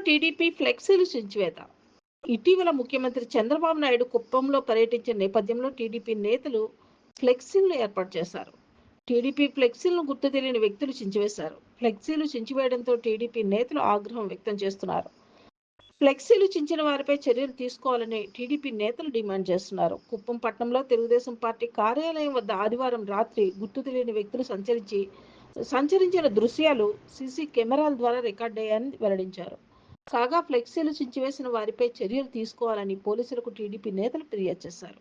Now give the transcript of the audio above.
TDP ఫ్లెక్సీలు చించివేత. ఇటీవల ముఖ్యమంత్రి చంద్రబాబు నాయుడు కుప్పంలో పర్యటించిన నేపథ్యంలో టీడీపీ నేతలు ఫ్లెక్సీలను ఏర్పాటు చేశారు. టీడీపీ ఫ్లెక్సీలను గుర్తు తెలియని వ్యక్తులు చించివేశారు. ఫ్లెక్సీలు చించివేయడంతో టీడీపీ నేతలు ఆగ్రహం వ్యక్తం చేస్తున్నారు. ఫ్లెక్సీలు చించిన వారిపై చర్యలు తీసుకోవాలని టీడీపీ నేతలు డిమాండ్ చేస్తున్నారు. కుప్పం పట్టణంలో తెలుగుదేశం పార్టీ కార్యాలయం వద్ద ఆదివారం రాత్రి గుర్తు తెలియని వ్యక్తులు సంచరించిన దృశ్యాలు సీసీ కెమెరాల ద్వారా రికార్డయ్యాయని వెల్లడించారు. కాగా ఫ్లెక్సీలు చించివేసిన వారిపై చర్యలు తీసుకోవాలని పోలీసులకు టీడీపీ నేతలు ఫిర్యాదు చేశారు.